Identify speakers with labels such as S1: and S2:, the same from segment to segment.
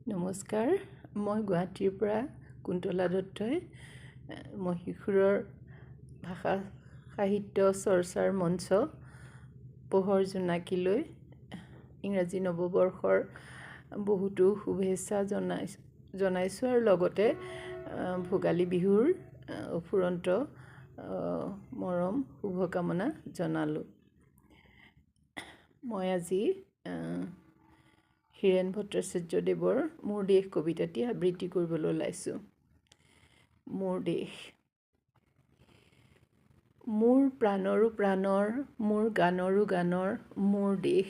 S1: নমস্কাৰ, মই গুৱাহাটীৰ পৰা কুন্তলা দত্তই মহীশূৰৰ ভাষা সাহিত্য চৰ্চাৰ মঞ্চ পোহৰ জোনাকীলৈ ইংৰাজী নৱবৰ্ষৰ বহুতো শুভেচ্ছা জনাইছোঁ আৰু লগতে ভোগালী বিহুৰ অফুৰন্ত মৰম শুভকামনা জনালোঁ। মই আজি হীৰেণ ভট্টাচাৰ্যদেৱৰ মোৰ দেশ কবিতাটি আবৃত্তি কৰিবলৈ ওলাইছোঁ। মোৰ দেশ। মোৰ প্ৰাণৰো প্ৰাণৰ, মোৰ গানৰো গানৰ, মোৰ দেশ।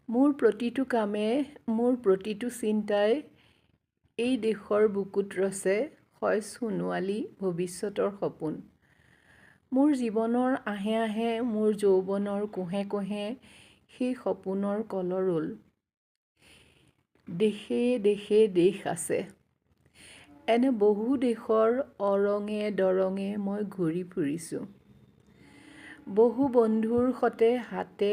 S1: মোৰ প্ৰতিটো কামে, মোৰ প্ৰতিটো চিন্তাই এই দেশৰ বুকুত ৰচে হয় সোণোৱালী ভৱিষ্যতৰ সপোন। মোৰ জীৱনৰ আহে আহে, মোৰ যৌৱনৰ কোহে কোহে সেই সপোনৰ কলৰোল। দেশে দেশে দেশ আছে, এনে বহু দেশৰ অৰঙে দৰঙে মই ঘূৰি ফুৰিছোঁ। বহু বন্ধুৰ সতে হাতে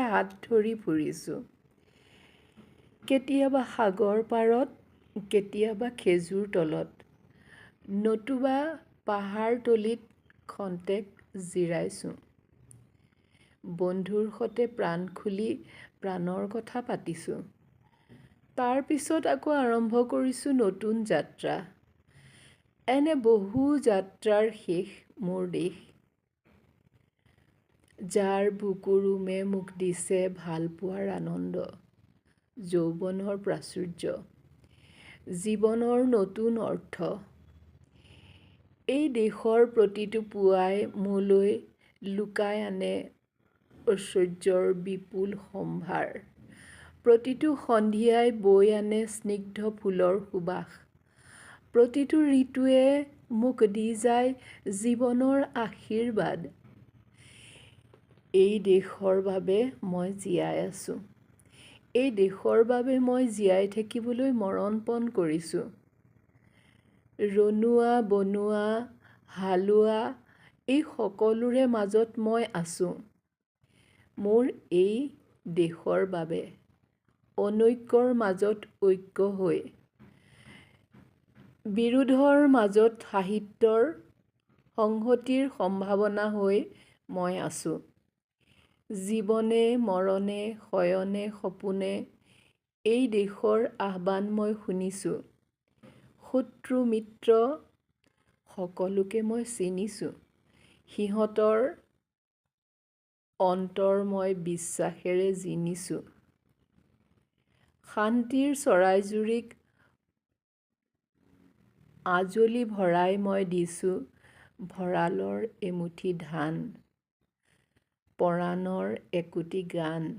S1: হাত ধৰি ফুৰিছোঁ। কেতিয়াবা সাগৰ পাৰত, কেতিয়াবা খেজুৰ তলত, নতুবা পাহাৰ তলিত খন্তেক জিৰাইছোঁ। বন্ধুৰ সতে প্ৰাণ খুলি প্ৰাণৰ কথা পাতিছোঁ। তাৰ পিছত আকৌ আৰম্ভ কৰিছোঁ নতুন যাত্ৰা। এনে বহু যাত্ৰাৰ শেষ মোৰ দেশ। যাৰ বুকুৰুমে মোক দিছে ভাল পোৱাৰ আনন্দ, যৌৱনৰ প্ৰাচুৰ্য, জীৱনৰ নতুন অৰ্থ। এই দেশৰ প্ৰতিটো পুৱাই মোলৈ লুকাই আনে ঐশ্বৰ্যৰ বিপুল সম্ভাৰ। প্ৰতিটো সন্ধিয়াই বৈ আনে স্নিগ্ধ ফুলৰ সুবাস। প্ৰতিটো ঋতুৱে মোক দি যায় জীৱনৰ আশীৰ্বাদ। এই দেশৰ বাবে মই জীয়াই আছোঁ। এই দেশৰ বাবে মই জীয়াই থাকিবলৈ মৰণপণ কৰিছোঁ। ৰনোৱা বনোৱা হালোৱা এই সকলোৰে মাজত মই আছোঁ। মোৰ এই দেশৰ বাবে অনৈক্যৰ মাজত ঐক্য হৈ, বিৰোধৰ মাজত সাহিত্যৰ সংহতিৰ সম্ভাৱনা হৈ মই আছোঁ। জীৱনে মৰণে শয়নে সপোনে এই দেশৰ আহ্বান মই শুনিছোঁ। শত্ৰু মিত্ৰ সকলোকে মই চিনিছোঁ। সিহঁতৰ অন্তৰ মই বিশ্বাসেৰে জিনিছোঁ। শান্তিৰ চৰাইজুৰিক আজলি ভৰাই মই দিছোঁ ভঁৰালৰ এমুঠি ধান, পৰাণৰ একোটি গান।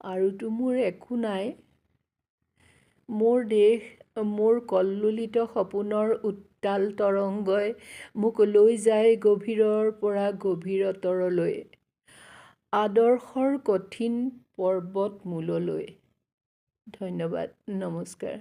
S1: আৰুতো মোৰ একো নাই। মোৰ দেশ, মোৰ কল্লোলিত সপোনৰ উত্তাল তৰংগই মোক লৈ যায় গভীৰৰ পৰা গভীৰতৰলৈ, আদৰ্শৰ কঠিন পৰ্বতমূললৈ। ধন্যবাদ, নমস্কাৰ।